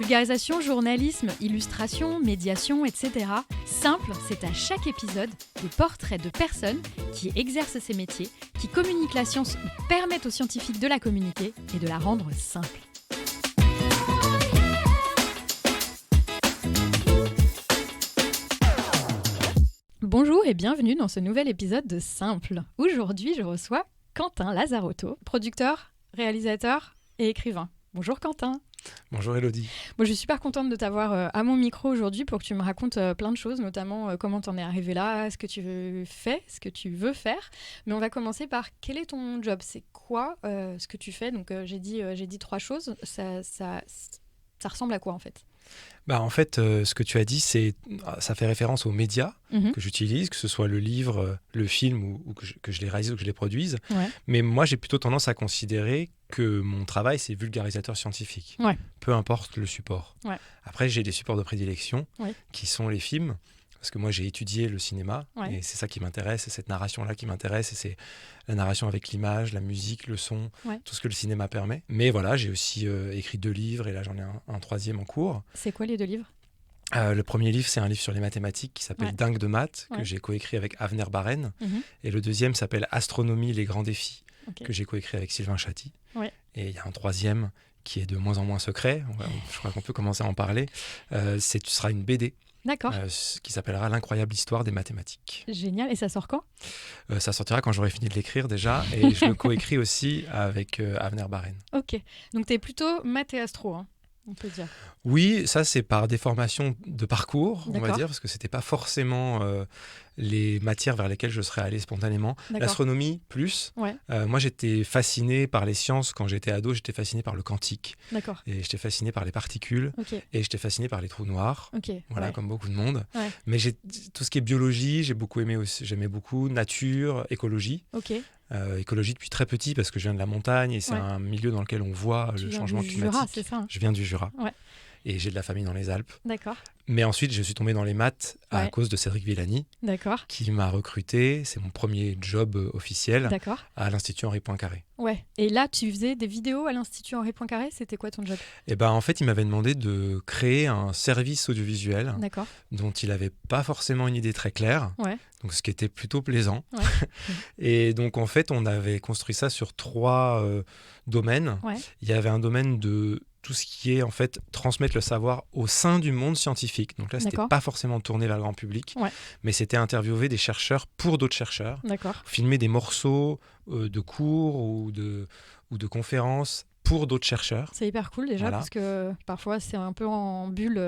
Vulgarisation, journalisme, illustration, médiation, etc. Simple, c'est à chaque épisode des portraits de personnes qui exercent ces métiers, qui communiquent la science ou permettent aux scientifiques de la communiquer et de la rendre simple. Bonjour et bienvenue dans ce nouvel épisode de Simple. Aujourd'hui, je reçois Quentin Lazarotto, producteur, réalisateur et écrivain. Bonjour Quentin. Bonjour Elodie. Bon, je suis super contente de t'avoir à mon micro aujourd'hui pour que tu me racontes plein de choses, notamment comment t'en es arrivé là, ce que tu fais, ce que tu veux faire. Mais on va commencer par quel est ton job ? C'est quoi ce que tu fais ? Donc j'ai dit 3 choses. Ça ressemble à quoi en fait ? En fait, ce que tu as dit, ça fait référence aux médias que j'utilise, que ce soit le livre, le film ou que je les réalise ou que je les produise. Ouais. Mais moi, j'ai plutôt tendance à considérer que mon travail, c'est vulgarisateur scientifique. Ouais. Peu importe le support. Ouais. Après, j'ai des supports de prédilection qui sont les films. Parce que moi, j'ai étudié le cinéma et c'est ça qui m'intéresse, c'est cette narration-là qui m'intéresse. Et c'est la narration avec l'image, la musique, le son, tout ce que le cinéma permet. Mais voilà, j'ai aussi écrit 2 livres et là, j'en ai un 3e en cours. C'est quoi les 2 livres ? Le premier livre, c'est un livre sur les mathématiques qui s'appelle Dingue de maths, que j'ai coécrit avec Avner Barren. Et le 2e s'appelle Astronomie, les grands défis, que j'ai coécrit avec Sylvain Chaty. Et il y a un 3e qui est de moins en moins secret. Je crois qu'on peut commencer à en parler. Ce sera une BD. D'accord. Qui s'appellera L'incroyable histoire des mathématiques. Génial. Et ça sort quand ? Ça sortira quand j'aurai fini de l'écrire déjà. Et je le coécris aussi avec Avner Barren. Ok. Donc tu es plutôt maths et astro, hein, on peut dire. Oui, ça c'est par déformation de parcours, on va D'accord. dire, parce que c'était pas forcément les matières vers lesquelles je serais allé spontanément. D'accord. L'astronomie, plus. Ouais. Moi, j'étais fasciné par les sciences. Quand j'étais ado, j'étais fasciné par le quantique. D'accord. Et j'étais fasciné par les particules. Ok. Et j'étais fasciné par les trous noirs. Ok. Voilà, comme beaucoup de monde. Ouais. Mais tout ce qui est biologie, j'ai beaucoup aimé aussi. J'aimais beaucoup nature, écologie. Ok. Écologie depuis très petit parce que je viens de la montagne et c'est un milieu dans lequel on voit le changement climatique. Jura, c'est ça, hein. Je viens du Jura. Ouais. Et j'ai de la famille dans les Alpes. D'accord. Mais ensuite, je suis tombé dans les maths à cause de Cédric Villani, D'accord. qui m'a recruté. C'est mon premier job officiel D'accord. à l'Institut Henri Poincaré. Ouais. Et là, tu faisais des vidéos à l'Institut Henri Poincaré. C'était quoi ton job ? Et en fait, il m'avait demandé de créer un service audiovisuel dont il n'avait pas forcément une idée très claire. Ouais. Donc, ce qui était plutôt plaisant. Ouais. Et donc, en fait, on avait construit ça sur 3 domaines. Ouais. Il y avait un domaine de tout ce qui est en fait transmettre le savoir au sein du monde scientifique. Donc là, c'était pas forcément tourné vers le grand public, mais c'était interviewer des chercheurs pour d'autres chercheurs, filmer des morceaux de cours ou de conférences pour d'autres chercheurs. C'est hyper cool déjà parce que parfois c'est un peu en bulle,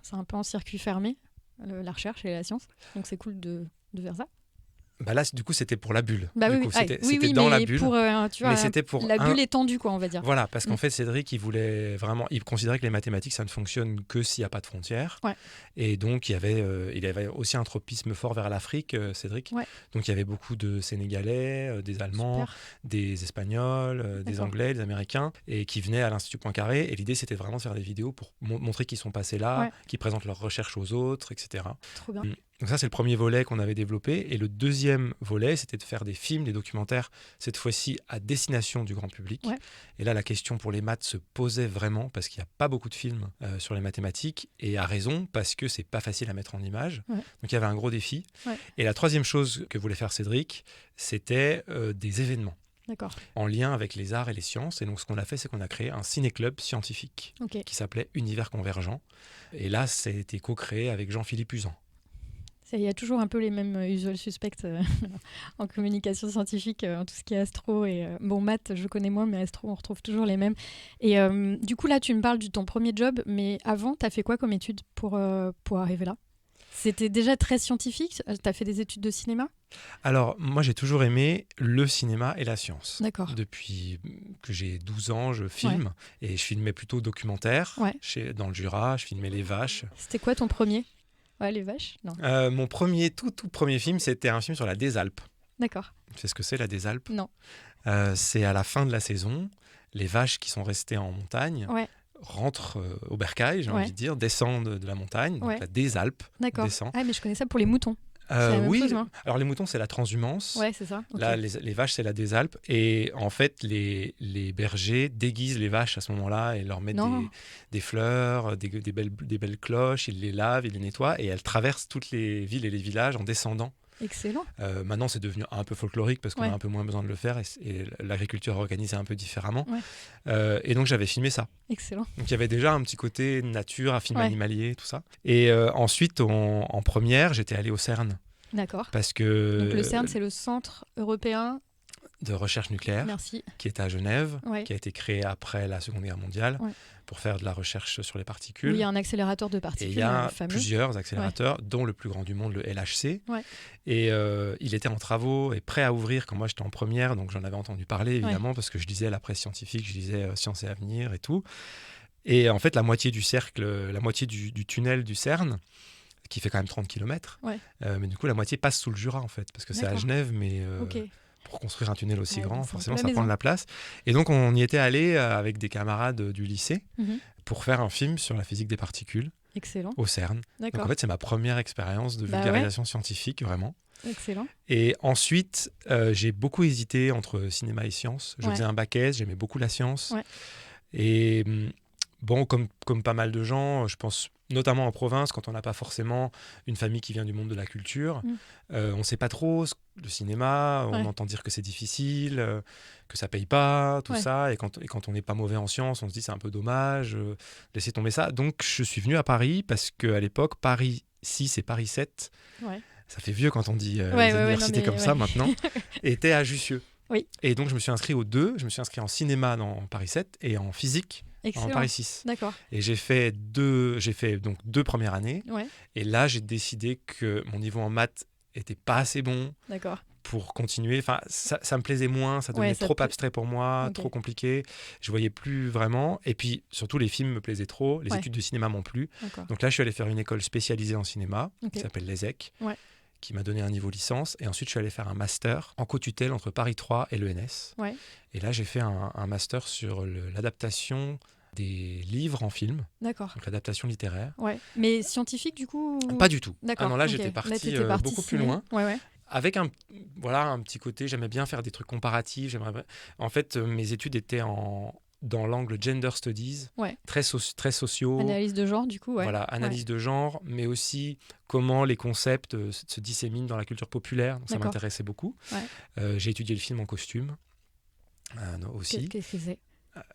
c'est un peu en circuit fermé, la recherche et la science. Donc c'est cool de faire ça. Là, du coup, c'était pour la bulle. C'était dans la bulle. Mais c'était pour la bulle étendue, quoi, on va dire. Voilà, parce qu'en fait, Cédric, il considérait que les mathématiques, ça ne fonctionne que s'il n'y a pas de frontières. Ouais. Et donc, il avait aussi un tropisme fort vers l'Afrique, Cédric. Ouais. Donc, il y avait beaucoup de Sénégalais, des Allemands, des Espagnols, des Anglais, des Américains, et qui venaient à l'Institut Poincaré. Et l'idée, c'était vraiment de faire des vidéos pour montrer qu'ils sont passés là, qu'ils présentent leurs recherches aux autres, etc. Trop bien. Donc ça, c'est le premier volet qu'on avait développé. Et le 2e volet, c'était de faire des films, des documentaires, cette fois-ci à destination du grand public. Ouais. Et là, la question pour les maths se posait vraiment parce qu'il n'y a pas beaucoup de films sur les mathématiques. Et à raison, parce que c'est pas facile à mettre en image. Ouais. Donc il y avait un gros défi. Ouais. Et la 3e chose que voulait faire Cédric, c'était des événements. D'accord. En lien avec les arts et les sciences. Et donc, ce qu'on a fait, c'est qu'on a créé un ciné-club scientifique qui s'appelait Univers Convergent. Et là, ça a été co-créé avec Jean-Philippe Uzan. Il y a toujours un peu les mêmes usual suspects en communication scientifique, en tout ce qui est astro. Et, maths, je connais moins, mais astro, on retrouve toujours les mêmes. Et du coup, là, tu me parles de ton premier job, mais avant, tu as fait quoi comme études pour arriver là ? C'était déjà très scientifique ? Tu as fait des études de cinéma ? Alors, moi, j'ai toujours aimé le cinéma et la science. D'accord. Depuis que j'ai 12 ans, je filme. Et je filmais plutôt documentaires. Dans le Jura, je filmais les vaches. C'était quoi ton premier ? Ouais, les vaches ? Non. Mon tout premier film, c'était un film sur la Désalpe. D'accord. Tu sais ce que c'est, la Désalpe ? Non. C'est à la fin de la saison, les vaches qui sont restées en montagne rentrent au bercail, j'ai envie de dire, descendent de la montagne, donc la Désalpe descend. Ah, mais je connais ça pour les moutons. C'est la même Oui, chose, non ? alors les moutons, c'est la transhumance. Ouais, c'est ça. Okay. Là, les vaches, c'est la des Alpes. Et en fait, les bergers déguisent les vaches à ce moment-là et leur mettent des fleurs, des belles cloches, ils les lavent, ils les nettoient et elles traversent toutes les villes et les villages en descendant. Excellent. Maintenant, c'est devenu un peu folklorique parce qu'on a un peu moins besoin de le faire et l'agriculture est organisée un peu différemment. Ouais. Et donc, j'avais filmé ça. Excellent. Donc, il y avait déjà un petit côté nature, un film animalier, tout ça. Et ensuite, en première, j'étais allé au CERN. D'accord. Parce que... Donc, le CERN, c'est le Centre européen de recherche nucléaire, qui est à Genève, qui a été créé après la Seconde Guerre mondiale. Ouais. Pour faire de la recherche sur les particules. Oui, il y a un accélérateur de particules. Et il y a plusieurs accélérateurs, dont le plus grand du monde, le LHC. Ouais. Et il était en travaux et prêt à ouvrir quand moi j'étais en première, donc j'en avais entendu parler évidemment parce que je lisais la presse scientifique, je lisais Science et Avenir et tout. Et en fait, la moitié du cercle, la moitié du tunnel du CERN, qui fait quand même 30 km, mais du coup la moitié passe sous le Jura en fait, parce que c'est à Genève, mais... Pour construire un tunnel aussi grand, forcément, ça prend de la place. Et donc, on y était allé avec des camarades du lycée pour faire un film sur la physique des particules. Excellent. Au CERN. Donc, en fait, c'est ma première expérience de vulgarisation scientifique, vraiment. Excellent. Et ensuite, j'ai beaucoup hésité entre cinéma et sciences. Je faisais un bac S, j'aimais beaucoup la science. Ouais. Et bon, comme pas mal de gens, je pense... notamment en province, quand on n'a pas forcément une famille qui vient du monde de la culture, on ne sait pas trop le cinéma, on entend dire que c'est difficile, que ça ne paye pas, tout ça, et quand on n'est pas mauvais en sciences, on se dit c'est un peu dommage, laissez tomber ça. Donc je suis venu à Paris parce qu'à l'époque, Paris 6 et Paris 7, ça fait vieux quand on dit les universités comme ça maintenant, étaient à Jussieu. Oui. Et donc je me suis inscrit aux deux, je me suis inscrit en cinéma dans Paris 7 et en physique. Excellent. En Paris 6. D'accord. Et j'ai fait donc deux premières années. Ouais. Et là, j'ai décidé que mon niveau en maths était pas assez bon pour continuer. Enfin, ça me plaisait moins, ça devenait trop abstrait pour moi, trop compliqué. Je voyais plus vraiment. Et puis, surtout, les films me plaisaient trop. Les études de cinéma m'ont plu. Donc là, je suis allé faire une école spécialisée en cinéma qui s'appelle l'ESSEC. Ouais. Qui m'a donné un niveau licence. Et ensuite, je suis allé faire un master en co-tutelle entre Paris 3 et l'ENS. Ouais. Et là, j'ai fait un master sur l'adaptation des livres en film. D'accord. Donc l'adaptation littéraire. Ouais. Mais scientifique, du coup ou... Pas du tout. D'accord. Ah non, là, j'étais parti beaucoup plus loin. Ouais. Avec un petit côté, j'aimais bien faire des trucs comparatifs. En fait, mes études étaient dans l'angle gender studies, très sociaux. Analyse de genre, du coup. Ouais. Voilà, analyse de genre, mais aussi comment les concepts se disséminent dans la culture populaire. Donc, ça m'intéressait beaucoup. Ouais. J'ai étudié le film en costume aussi. Qu'est-ce que c'est ?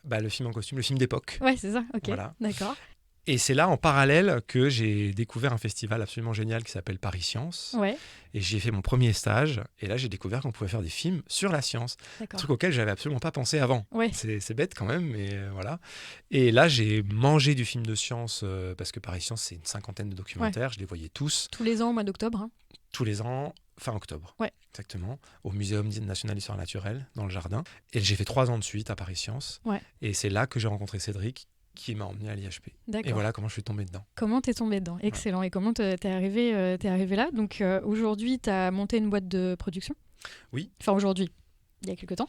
Le film en costume, le film d'époque. Ouais, c'est ça, ok. Voilà. D'accord. Et c'est là, en parallèle, que j'ai découvert un festival absolument génial qui s'appelle Paris Science. Ouais. Et j'ai fait mon premier stage. Et là, j'ai découvert qu'on pouvait faire des films sur la science. D'accord. Un truc auquel je n'avais absolument pas pensé avant. Ouais. C'est bête quand même, mais voilà. Et là, j'ai mangé du film de science, parce que Paris Science, c'est une 50aine de documentaires. Ouais. Je les voyais tous. Tous les ans au mois d'octobre. Hein. Tous les ans, fin octobre. Ouais. Exactement. Au Muséum national d'histoire naturelle, dans le jardin. Et j'ai fait 3 ans de suite à Paris Science. Ouais. Et c'est là que j'ai rencontré Cédric, qui m'a emmené à l'IHP. D'accord. Et voilà comment je suis tombé dedans. Comment t'es tombé dedans ? Excellent. Ouais. Et comment t'es arrivé là ? Donc aujourd'hui, t'as monté une boîte de production ? Oui. Enfin aujourd'hui, il y a quelques temps.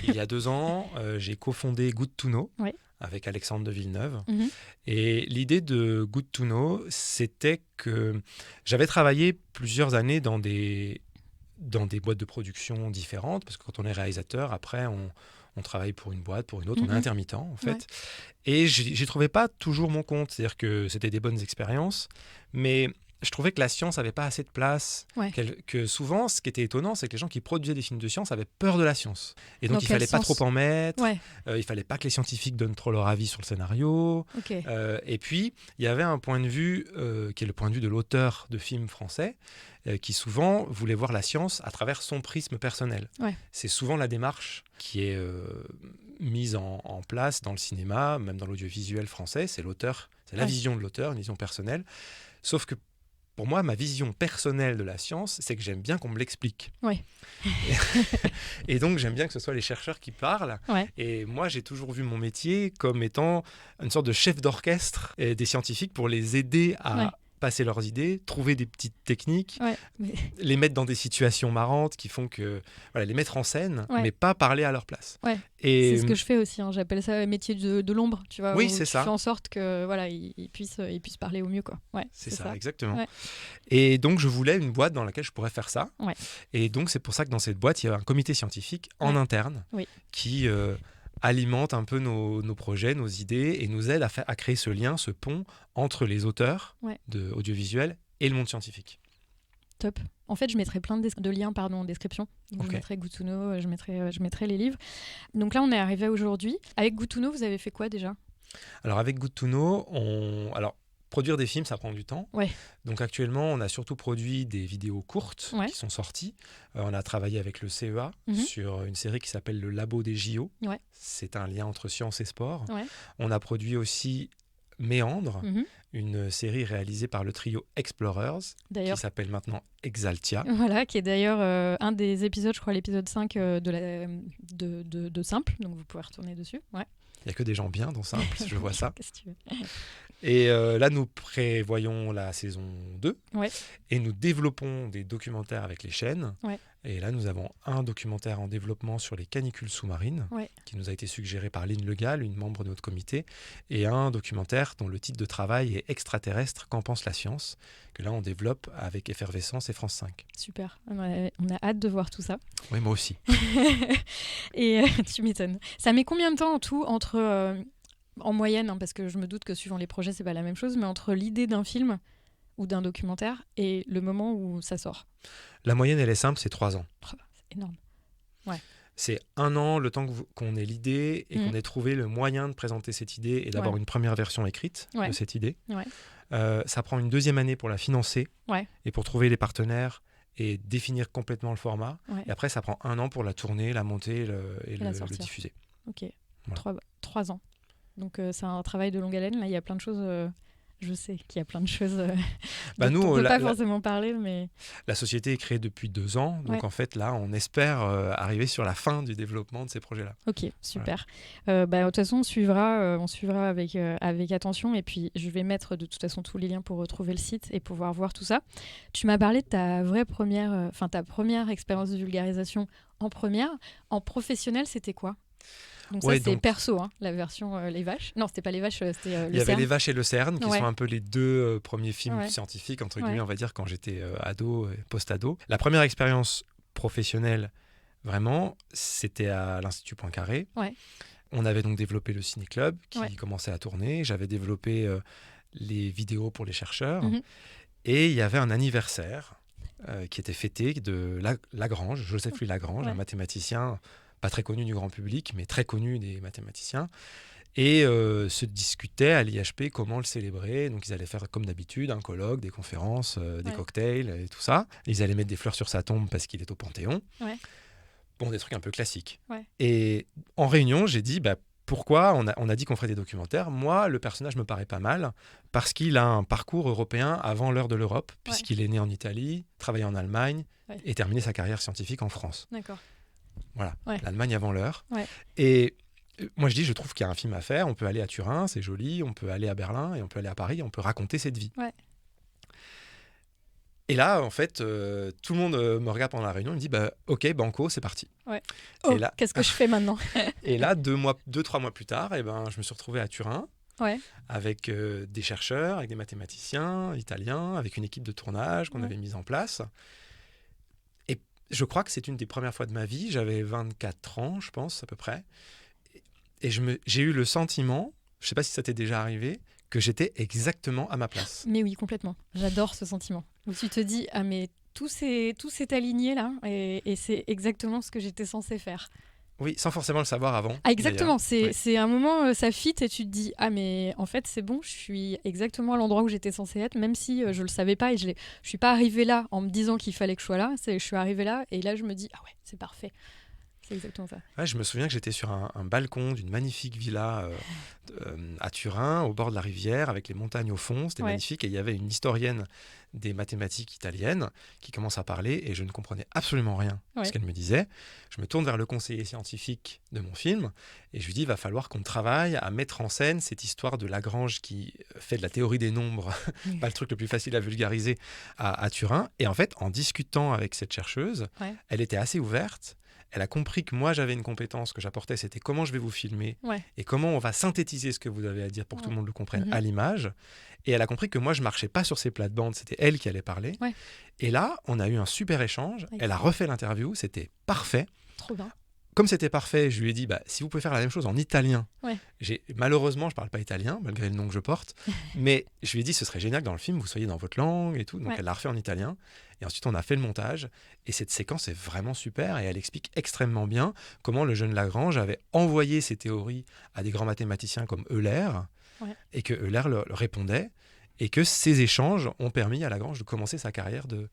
Il y a 2 ans, j'ai cofondé Good to Know avec Alexandre de Villeneuve. Mm-hmm. Et l'idée de Good to Know, c'était que j'avais travaillé plusieurs années dans des boîtes de production différentes, parce que quand on est réalisateur, après, on travaille pour une boîte, pour une autre, on est intermittent en fait. Ouais. Et j'y trouvais pas toujours mon compte, c'est-à-dire que c'était des bonnes expériences, mais je trouvais que la science n'avait pas assez de place, que souvent, ce qui était étonnant, c'est que les gens qui produisaient des films de science avaient peur de la science. Et donc, il ne fallait pas trop en mettre, il ne fallait pas que les scientifiques donnent trop leur avis sur le scénario. Okay. Et puis, il y avait un point de vue, qui est le point de vue de l'auteur de films français, qui souvent voulait voir la science à travers son prisme personnel. Ouais. C'est souvent la démarche qui est mise en place dans le cinéma, même dans l'audiovisuel français. C'est l'auteur, c'est la vision de l'auteur, une vision personnelle. Sauf que pour moi, ma vision personnelle de la science, c'est que j'aime bien qu'on me l'explique. Ouais. Et donc, j'aime bien que ce soit les chercheurs qui parlent. Ouais. Et moi, j'ai toujours vu mon métier comme étant une sorte de chef d'orchestre des scientifiques pour les aider à passer leurs idées, trouver des petites techniques, mais... les mettre dans des situations marrantes qui font que... Voilà, les mettre en scène, mais pas parler à leur place. Ouais. Et... C'est ce que je fais aussi, hein. J'appelle ça métier de l'ombre, tu vois. Oui, c'est ça. Tu fais en sorte que, voilà, ils puissent parler au mieux, quoi. Ouais, c'est ça, exactement. Ouais. Et donc, je voulais une boîte dans laquelle je pourrais faire ça. Ouais. Et donc, c'est pour ça que dans cette boîte, il y a un comité scientifique en interne qui... alimente un peu nos projets, nos idées et nous aide à créer ce lien, ce pont entre les auteurs de audiovisuel et le monde scientifique. Top. En fait, je mettrai plein de liens en description. Donc, je mettrai Goutuno, je mettrai les livres. Donc là, on est arrivé aujourd'hui. Avec Goutuno, vous avez fait quoi déjà ? Alors avec Goutuno, produire des films, ça prend du temps. Ouais. Donc actuellement, on a surtout produit des vidéos courtes qui sont sorties. On a travaillé avec le CEA sur une série qui s'appelle Le Labo des JO. Ouais. C'est un lien entre science et sport. Ouais. On a produit aussi Méandre, une série réalisée par le trio Explorers, qui s'appelle maintenant Exaltia. Voilà, qui est d'ailleurs un des épisodes, je crois l'épisode 5 de Simple, donc vous pouvez retourner dessus. Ouais. Il n'y a que des gens bien dans Simple, je vois ça. Qu'est-ce que tu veux ? Et là, nous prévoyons la saison 2 ouais. et nous développons des documentaires avec les chaînes. Ouais. Et là, nous avons un documentaire en développement sur les canicules sous-marines qui nous a été suggéré par Lynn Legal, une membre de notre comité, et un documentaire dont le titre de travail est Extraterrestre, qu'en pense la science, que là, on développe avec Effervescence et France 5. Super, on a hâte de voir tout ça. Oui, moi aussi. Et tu m'étonnes. Ça met combien de temps en tout entre... en moyenne, hein, parce que je me doute que suivant les projets, c'est pas la même chose, mais entre l'idée d'un film ou d'un documentaire et le moment où ça sort. La moyenne, elle est simple, c'est 3 ans. C'est énorme. Ouais. C'est 1 an, le temps qu'on ait l'idée et qu'on ait trouvé le moyen de présenter cette idée et d'avoir une première version écrite de cette idée. Ouais. Ça prend une 2e année pour la financer et pour trouver les partenaires et définir complètement le format. Ouais. Et après, ça prend 1 an pour la tourner, la monter et le diffuser. Ok, voilà. 3 ans. Donc c'est un travail de longue haleine. Là, il y a plein de choses. Je sais qu'il y a plein de choses. Nous, on ne peut pas forcément parler, mais la société est créée depuis 2 ans. Donc en fait, là, on espère arriver sur la fin du développement de ces projets-là. Ok, super. Voilà. De toute façon, on suivra avec attention. Et puis, je vais mettre de toute façon tous les liens pour retrouver le site et pouvoir voir tout ça. Tu m'as parlé de ta première expérience de vulgarisation en première. En professionnel, c'était quoi ? Donc ça, c'est perso, hein, la version Les Vaches. Non, c'était pas Les Vaches, c'était le CERN. Il y avait Les Vaches et le CERN, qui sont un peu les 2 premiers films scientifiques, entre guillemets, on va dire, quand j'étais ado et post-ado. La première expérience professionnelle, vraiment, c'était à l'Institut Poincaré. Ouais. On avait donc développé le Ciné-Club, qui commençait à tourner. J'avais développé les vidéos pour les chercheurs. Et il y avait un anniversaire qui était fêté de Lagrange, Joseph-Louis Lagrange, un mathématicien... pas très connu du grand public, mais très connu des mathématiciens, et se discutaient à l'IHP comment le célébrer. Donc ils allaient faire comme d'habitude un colloque, des conférences, des cocktails et tout ça. Ils allaient mettre des fleurs sur sa tombe parce qu'il est au Panthéon. Ouais. Bon, des trucs un peu classiques. Ouais. Et en réunion, j'ai dit pourquoi on a dit qu'on ferait des documentaires. Moi, le personnage me paraît pas mal parce qu'il a un parcours européen avant l'heure de l'Europe, puisqu'il est né en Italie, travaillé en Allemagne et terminé sa carrière scientifique en France. D'accord. Voilà, l'Allemagne avant l'heure. Ouais. Et moi, je trouve qu'il y a un film à faire. On peut aller à Turin, c'est joli. On peut aller à Berlin et on peut aller à Paris. On peut raconter cette vie. Ouais. Et là, en fait, tout le monde me regarde pendant la réunion. Il me dit, OK, banco, c'est parti. Ouais. Et là, qu'est-ce que je fais maintenant ? Et là, 2-3 mois plus tard, je me suis retrouvé à Turin avec des chercheurs, avec des mathématiciens italiens, avec une équipe de tournage qu'on avait mise en place. Je crois que c'est une des premières fois de ma vie. J'avais 24 ans, je pense, à peu près. Et j'ai eu le sentiment, je ne sais pas si ça t'est déjà arrivé, que j'étais exactement à ma place. Mais oui, complètement. J'adore ce sentiment. Où tu te dis, mais tout s'est aligné là, et c'est exactement ce que j'étais censée faire. Oui, sans forcément le savoir avant. Ah, exactement. C'est un moment, ça fit et tu te dis, mais en fait, c'est bon, je suis exactement à l'endroit où j'étais censée être, même si je ne le savais pas et je suis pas arrivée là en me disant qu'il fallait que je sois là. Je suis arrivée là et là, je me dis, c'est parfait. c'est exactement ça. Ouais, je me souviens que j'étais sur un balcon d'une magnifique villa à Turin, au bord de la rivière, avec les montagnes au fond. C'était magnifique. Et il y avait une historienne des mathématiques italiennes qui commence à parler et je ne comprenais absolument rien à ce qu'elle me disait. Je me tourne vers le conseiller scientifique de mon film et je lui dis, il va falloir qu'on travaille à mettre en scène cette histoire de Lagrange qui fait de la théorie des nombres, pas le truc le plus facile à vulgariser, à Turin. Et en fait, en discutant avec cette chercheuse, elle était assez ouverte. Elle a compris que moi, j'avais une compétence que j'apportais, c'était comment je vais vous filmer et comment on va synthétiser ce que vous avez à dire pour que tout le monde le comprenne à l'image. Et elle a compris que moi, je ne marchais pas sur ses plates-bandes, c'était elle qui allait parler. Et là, on a eu un super échange. Elle a refait l'interview, c'était parfait. Trop bien. Comme c'était parfait, je lui ai dit, si vous pouvez faire la même chose en italien. Malheureusement, je ne parle pas italien, malgré le nom que je porte. Mais je lui ai dit, ce serait génial que dans le film, vous soyez dans votre langue et tout. Donc, elle l'a refait en italien. Et ensuite, on a fait le montage. Et cette séquence est vraiment super. Et elle explique extrêmement bien comment le jeune Lagrange avait envoyé ses théories à des grands mathématiciens comme Euler. Et que Euler le répondait. Et que ces échanges ont permis à Lagrange de commencer sa carrière de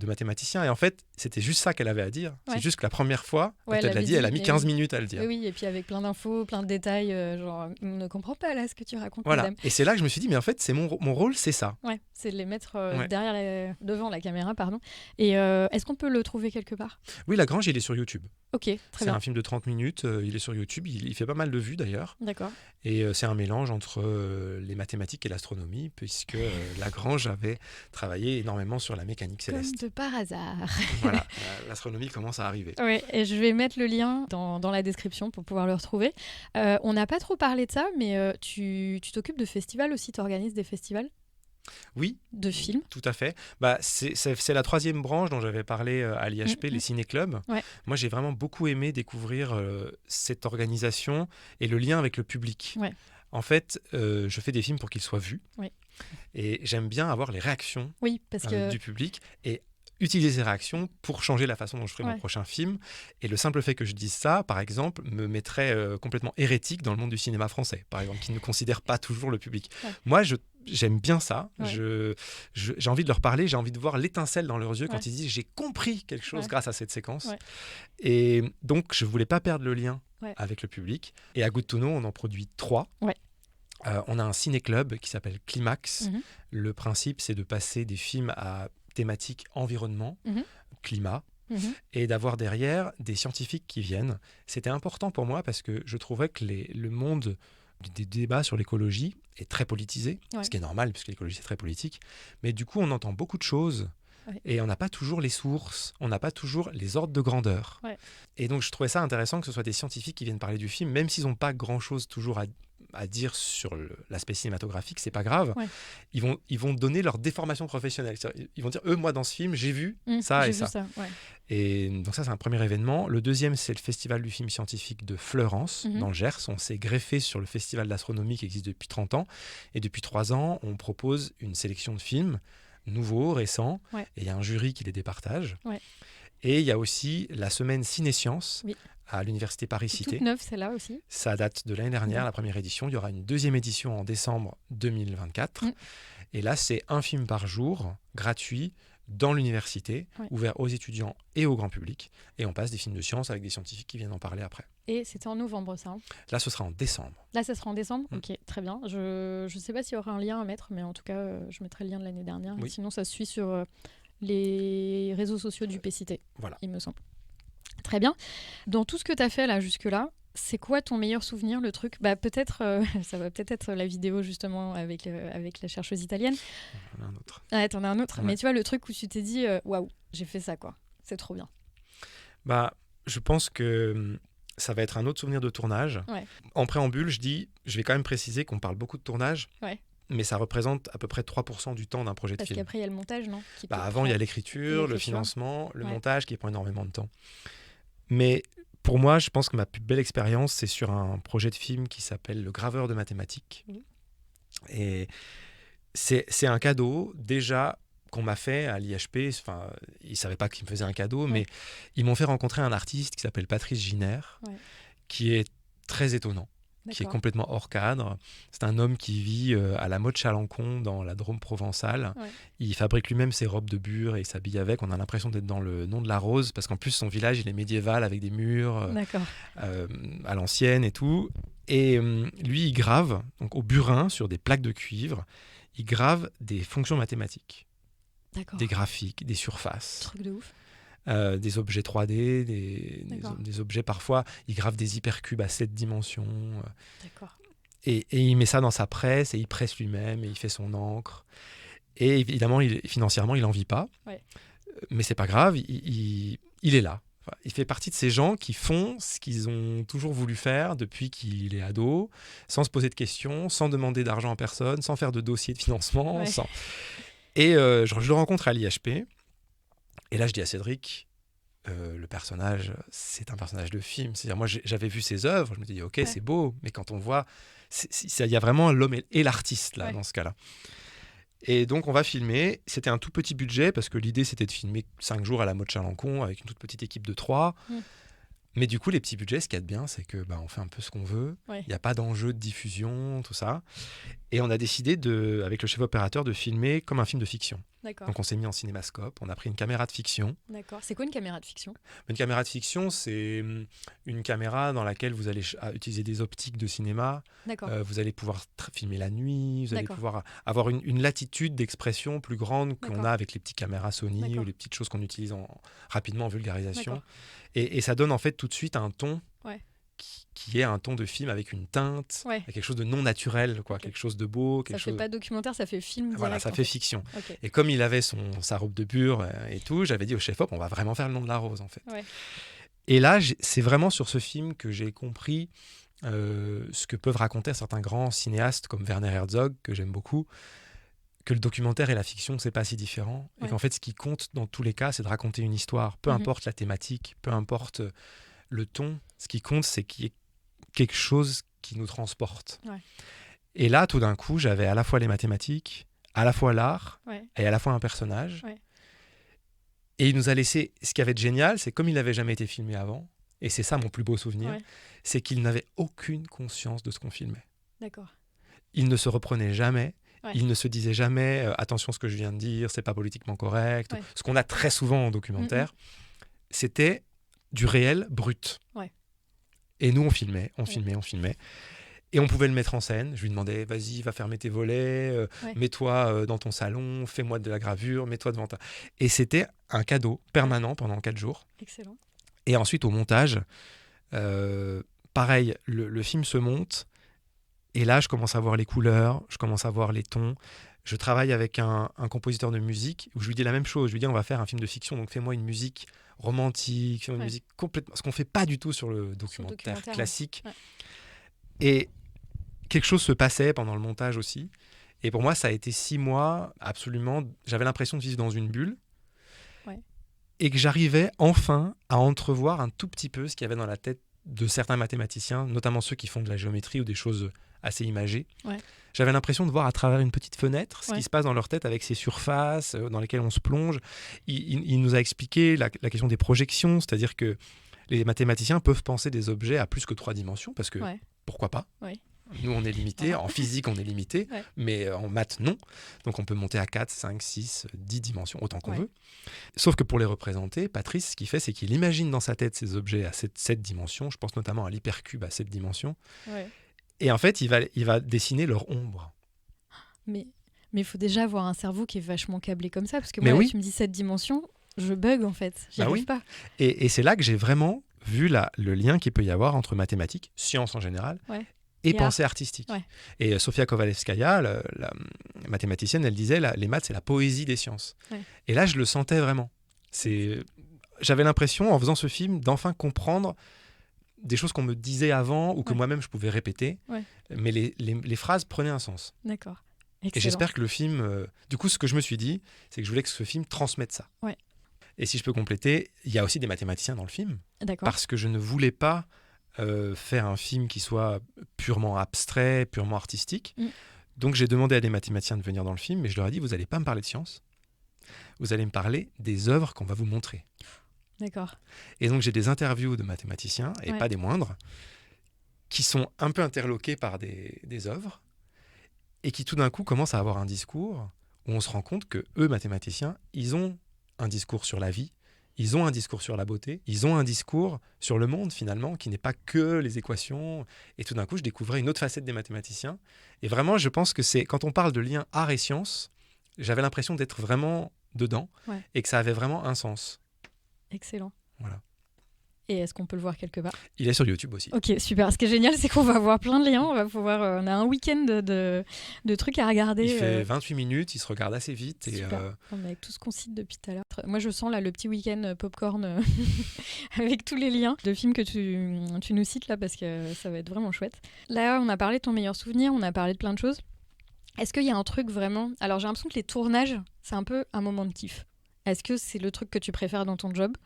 mathématicien. Et en fait, c'était juste ça qu'elle avait à dire. C'est juste que la première fois, quand elle l'a dit, elle a mis 15 minutes à le dire. Oui, et puis avec plein d'infos, plein de détails, genre, on ne comprend pas là ce que tu racontes. Voilà. Madame. Et c'est là que je me suis dit, mais en fait, c'est mon rôle, c'est ça. Ouais, c'est de les mettre devant la caméra, pardon. Et est-ce qu'on peut le trouver quelque part ? Oui, Lagrange, il est sur YouTube. Ok, très bien. C'est un film de 30 minutes, il est sur YouTube, il fait pas mal de vues d'ailleurs. D'accord. Et c'est un mélange entre les mathématiques et l'astronomie, puisque Lagrange avait travaillé énormément sur la mécanique céleste. Comme de par hasard. Voilà, l'astronomie commence à arriver. Oui, et je vais mettre le lien dans la description pour pouvoir le retrouver. On n'a pas trop parlé de ça, mais tu t'occupes de festivals aussi, tu organises des festivals ? Oui, de films. Tout à fait. C'est la troisième branche dont j'avais parlé à l'IHP, les ciné-clubs. Moi, j'ai vraiment beaucoup aimé découvrir cette organisation et le lien avec le public. En fait, je fais des films pour qu'ils soient vus. Et j'aime bien avoir les réactions du public et utiliser ces réactions pour changer la façon dont je ferai mon prochain film. Et le simple fait que je dise ça, par exemple, me mettrait complètement hérétique dans le monde du cinéma français, par exemple, qui ne considère pas toujours le public. Moi, j'aime bien ça. J'ai envie de leur parler, j'ai envie de voir l'étincelle dans leurs yeux quand ils disent « j'ai compris quelque chose grâce à cette séquence ». Et donc, je ne voulais pas perdre le lien avec le public. Et à Good to Know, on en produit 3. On a un ciné-club qui s'appelle Climax. Le principe, c'est de passer des films à thématique environnement, climat, et d'avoir derrière des scientifiques qui viennent. C'était important pour moi parce que je trouvais que le monde des débats sur l'écologie est très politisé, ce qui est normal puisque l'écologie c'est très politique, mais du coup on entend beaucoup de choses et on n'a pas toujours les sources, on n'a pas toujours les ordres de grandeur. Et donc je trouvais ça intéressant que ce soit des scientifiques qui viennent parler du film, même s'ils n'ont pas grand-chose toujours à dire sur l'aspect cinématographique, c'est pas grave. Ils vont donner leur déformation professionnelle. Ils vont dire, moi dans ce film, j'ai vu ça et ça. Et donc ça, c'est un premier événement. Le deuxième, c'est le Festival du film scientifique de Fleurance, dans le Gers. On s'est greffé sur le Festival d'astronomie qui existe depuis 30 ans. Et depuis 3 ans, on propose une sélection de films nouveaux, récents. Et il y a un jury qui les départage. Et il y a aussi la semaine Ciné-Sciences à l'Université Paris-Cité. Toute neuve, celle-là aussi. Ça date de l'année dernière, la première édition. Il y aura une deuxième édition en décembre 2024. Et là, c'est un film par jour, gratuit, dans l'université, ouvert aux étudiants et au grand public. Et on passe des films de science avec des scientifiques qui viennent en parler après. Et c'était en novembre, ça Là, ce sera en décembre. Là, ça sera en décembre ? Ok, très bien. Je ne sais pas s'il y aura un lien à mettre, mais en tout cas, je mettrai le lien de l'année dernière. Sinon, ça se suit sur les réseaux sociaux du PCT, il me semble. Très bien. Dans tout ce que tu as fait là jusque-là, c'est quoi ton meilleur souvenir, le truc ? Peut-être, ça va peut-être être la vidéo justement avec la chercheuse italienne. J'en ai un autre. Ah, t'en as un autre. Mais tu vois, le truc où tu t'es dit, waouh, j'ai fait ça, quoi. C'est trop bien. Je pense que ça va être un autre souvenir de tournage. En préambule, je vais quand même préciser qu'on parle beaucoup de tournage. Mais ça représente à peu près 3% du temps d'un projet de film. Parce qu'après, il y a le montage, non ? Avant, il y a l'écriture, le financement, le montage qui prend énormément de temps. Mais pour moi, je pense que ma plus belle expérience, c'est sur un projet de film qui s'appelle Le Graveur de mathématiques. Et c'est un cadeau, déjà, qu'on m'a fait à l'IHP. Enfin, ils ne savaient pas qu'ils me faisaient un cadeau, mais ils m'ont fait rencontrer un artiste qui s'appelle Patrice Giner, qui est très étonnant. qui est complètement hors cadre. C'est un homme qui vit à la Motte-Chalancon, dans la Drôme provençale. Ouais. Il fabrique lui-même ses robes de bure et il s'habille avec. On a l'impression d'être dans le nom de la rose, parce qu'en plus, son village, il est médiéval, avec des murs à l'ancienne et tout. Et lui, il grave, donc au burin, sur des plaques de cuivre, il grave des fonctions mathématiques. D'accord. Des graphiques, des surfaces. Truc de ouf. Des objets 3D, des objets parfois, il grave des hypercubes à 7 dimensions. D'accord. Et il met ça dans sa presse et il presse lui-même et il fait son encre. Et évidemment, financièrement, il n'en vit pas. Ouais. Mais c'est pas grave, il est là. Enfin, il fait partie de ces gens qui font ce qu'ils ont toujours voulu faire depuis qu'il est ado, sans se poser de questions, sans demander d'argent à personne, sans faire de dossier de financement. Ouais. Et je le rencontre à l'IHP. Et là, je dis à Cédric, le personnage, c'est un personnage de film. C'est-à-dire, moi, j'avais vu ses œuvres, je me dis, ok, c'est beau, mais quand on voit, il y a vraiment l'homme et l'artiste, là, dans ce cas-là. Et donc, on va filmer. C'était un tout petit budget, parce que l'idée, c'était de filmer 5 jours à la Motte-Chalancon, avec une toute petite équipe de 3. Mais du coup, les petits budgets, ce qu'il y a de bien, c'est que on fait un peu ce qu'on veut. Il n'y a pas d'enjeu de diffusion, tout ça. Et on a décidé, avec le chef opérateur, de filmer comme un film de fiction. D'accord. Donc on s'est mis en cinémascope, on a pris une caméra de fiction. D'accord. C'est quoi une caméra de fiction ? Une caméra de fiction, c'est une caméra dans laquelle vous allez utiliser des optiques de cinéma. D'accord. Vous allez pouvoir filmer la nuit, vous allez pouvoir avoir une latitude d'expression plus grande qu'on a avec les petites caméras Sony ou les petites choses qu'on utilise rapidement en vulgarisation. Et ça donne en fait tout de suite un ton qui est un ton de film avec une teinte, quelque chose de non naturel, quelque chose de beau. Ça fait pas documentaire, ça fait film direct. Voilà, ça fait fiction. Okay. Et comme il avait sa robe de bure et tout, j'avais dit au chef-op, on va vraiment faire le nom de la rose en fait. Ouais. Et là, c'est vraiment sur ce film que j'ai compris ce que peuvent raconter certains grands cinéastes comme Werner Herzog, que j'aime beaucoup, que le documentaire et la fiction, c'est pas si différent. Et qu'en fait, ce qui compte dans tous les cas, c'est de raconter une histoire. Peu importe la thématique, peu importe le ton, ce qui compte, c'est qu'il y ait quelque chose qui nous transporte. Ouais. Et là, tout d'un coup, j'avais à la fois les mathématiques, à la fois l'art, et à la fois un personnage. Ouais. Et il nous a laissé... Ce qui avait de génial, c'est comme il n'avait jamais été filmé avant, et c'est ça mon plus beau souvenir, c'est qu'il n'avait aucune conscience de ce qu'on filmait. D'accord. Il ne se reprenait jamais. Il ne se disait jamais attention, ce que je viens de dire, c'est pas politiquement correct. Ce qu'on a très souvent en documentaire, c'était du réel brut. Ouais. Et nous, on filmait. Et on pouvait le mettre en scène. Je lui demandais, vas-y, va fermer tes volets, mets-toi dans ton salon, fais-moi de la gravure, mets-toi devant ta... Et c'était un cadeau permanent pendant 4 jours. Excellent. Et ensuite, au montage, pareil, le film se monte. Et là, je commence à voir les couleurs, je commence à voir les tons. Je travaille avec un compositeur de musique où je lui dis la même chose. Je lui dis, on va faire un film de fiction, donc fais-moi une musique romantique, fais-moi une musique complètement... Ce qu'on ne fait pas du tout sur le documentaire classique. Ouais. Et quelque chose se passait pendant le montage aussi. Et pour moi, ça a été 6 mois, absolument... J'avais l'impression de vivre dans une bulle. Ouais. Et que j'arrivais enfin à entrevoir un tout petit peu ce qu'il y avait dans la tête de certains mathématiciens, notamment ceux qui font de la géométrie ou des choses assez imagées. Ouais. J'avais l'impression de voir à travers une petite fenêtre ce qui se passe dans leur tête avec ces surfaces dans lesquelles on se plonge. Il nous a expliqué la question des projections, c'est-à-dire que les mathématiciens peuvent penser des objets à plus que 3 dimensions, parce que pourquoi pas ? Nous, on est limité, en physique, on est limité, mais en maths, non. Donc, on peut monter à 4, 5, 6, 10 dimensions, autant qu'on veut. Sauf que pour les représenter, Patrice, ce qu'il fait, c'est qu'il imagine dans sa tête ces objets à 7 dimensions. Je pense notamment à l'hypercube à 7 dimensions. Ouais. Et en fait, il va dessiner leur ombre. Mais il faut déjà avoir un cerveau qui est vachement câblé comme ça, parce que moi, là, tu me dis 7 dimensions, je bug en fait, j'y arrive pas. Et c'est là que j'ai vraiment vu le lien qu'il peut y avoir entre mathématiques, sciences en général, et pensée artistique. Ouais. Et Sofia Kovalevskaya, la mathématicienne, elle disait les maths, c'est la poésie des sciences. Ouais. Et là, je le sentais vraiment. J'avais l'impression, en faisant ce film, d'enfin comprendre des choses qu'on me disait avant ou que moi-même je pouvais répéter, mais les phrases prenaient un sens. D'accord. Excellent. Et j'espère que le film... du coup, ce que je me suis dit, c'est que je voulais que ce film transmette ça. Ouais. Et si je peux compléter, il y a aussi des mathématiciens dans le film. D'accord. Parce que je ne voulais pas faire un film qui soit purement abstrait, purement artistique. Donc j'ai demandé à des mathématiciens de venir dans le film, mais je leur ai dit, vous n'allez pas me parler de science, vous allez me parler des œuvres qu'on va vous montrer. D'accord. Et donc j'ai des interviews de mathématiciens, et pas des moindres, qui sont un peu interloqués par des œuvres et qui tout d'un coup commencent à avoir un discours où on se rend compte que eux, mathématiciens, ils ont un discours sur la vie, ils ont un discours sur la beauté, ils ont un discours sur le monde finalement, qui n'est pas que les équations. Et tout d'un coup, je découvrais une autre facette des mathématiciens. Et vraiment, je pense que c'est quand on parle de lien art et science, j'avais l'impression d'être vraiment dedans et que ça avait vraiment un sens. Excellent. Voilà. Et est-ce qu'on peut le voir quelque part ? Il est sur YouTube aussi. Ok, super. Ce qui est génial, c'est qu'on va avoir plein de liens. On a un week-end de trucs à regarder. Il fait 28 minutes, il se regarde assez vite. Et avec tout ce qu'on cite depuis tout à l'heure. Moi, je sens là le petit week-end popcorn avec tous les liens de films que tu nous cites là, parce que ça va être vraiment chouette. Là, on a parlé de ton meilleur souvenir, on a parlé de plein de choses. Est-ce qu'il y a un truc vraiment... Alors, j'ai l'impression que les tournages, c'est un peu un moment de kiff. Est-ce que c'est le truc que tu préfères dans ton job ?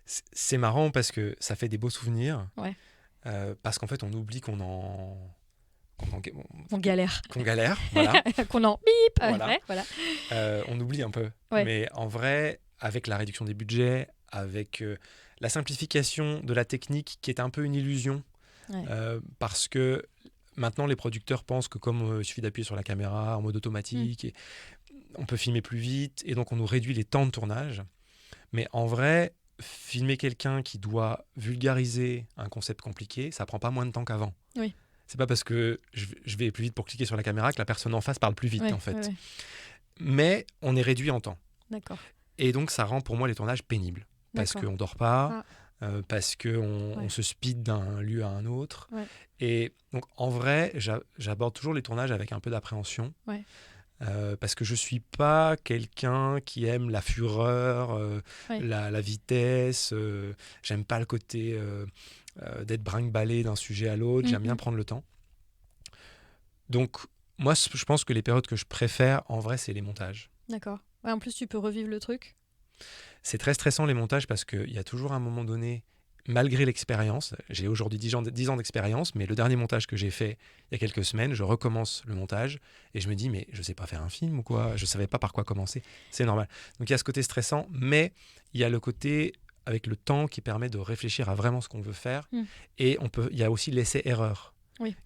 C'est marrant parce que ça fait des beaux souvenirs. Ouais. Parce qu'en fait, on oublie qu'on galère. Qu'on galère, voilà. Qu'on en bip. Voilà. On oublie un peu. Ouais. Mais en vrai, avec la réduction des budgets, avec la simplification de la technique qui est un peu une illusion, parce que maintenant, les producteurs pensent que comme il suffit d'appuyer sur la caméra en mode automatique, et on peut filmer plus vite, et donc on nous réduit les temps de tournage. Mais en vrai, filmer quelqu'un qui doit vulgariser un concept compliqué, ça prend pas moins de temps qu'avant. Oui. C'est pas parce que je vais plus vite pour cliquer sur la caméra que la personne en face parle plus vite, en fait. Ouais. Mais on est réduit en temps. D'accord. Et donc, ça rend pour moi les tournages pénibles. Parce qu'on dort pas, parce qu'on se speed d'un lieu à un autre. Ouais. Et donc, en vrai, j'aborde toujours les tournages avec un peu d'appréhension. Ouais. Parce que je suis pas quelqu'un qui aime la fureur, la vitesse. J'aime pas le côté d'être brinque-ballé d'un sujet à l'autre. J'aime bien prendre le temps. Donc, moi, je pense que les périodes que je préfère, en vrai, c'est les montages. D'accord. Ouais, en plus, tu peux revivre le truc. C'est très stressant, les montages, parce qu'il y a toujours un moment donné, malgré l'expérience, j'ai aujourd'hui 10 ans d'expérience, mais le dernier montage que j'ai fait il y a quelques semaines, je recommence le montage et je me dis, mais je ne sais pas faire un film ou quoi, je ne savais pas par quoi commencer, c'est normal. Donc il y a ce côté stressant, mais il y a le côté avec le temps qui permet de réfléchir à vraiment ce qu'on veut faire. Et il y a aussi l'essai-erreur,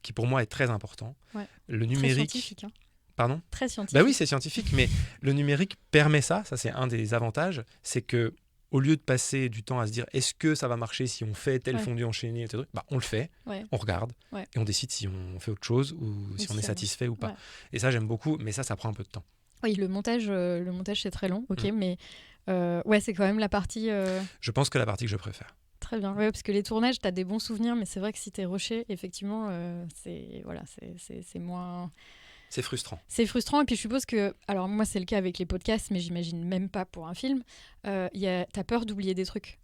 qui pour moi est très important. Ouais. Le numérique... Très scientifique, hein. Pardon ? Très scientifique. Bah oui, c'est scientifique, mais le numérique permet ça c'est un des avantages, c'est que au lieu de passer du temps à se dire est-ce que ça va marcher si on fait tel fondu enchaîné, etc., on le fait, on regarde, et on décide si on fait autre chose ou si on est satisfait ou pas. Ouais. Et ça, j'aime beaucoup, mais ça prend un peu de temps. Oui, le montage c'est très long, mais c'est quand même la partie... Je pense que la partie que je préfère. Très bien, parce que les tournages, tu as des bons souvenirs, mais c'est vrai que si tu es rushé, effectivement, c'est moins... C'est frustrant. C'est frustrant, et puis je suppose que... Alors moi, c'est le cas avec les podcasts, mais j'imagine même pas pour un film. T'as peur d'oublier des trucs.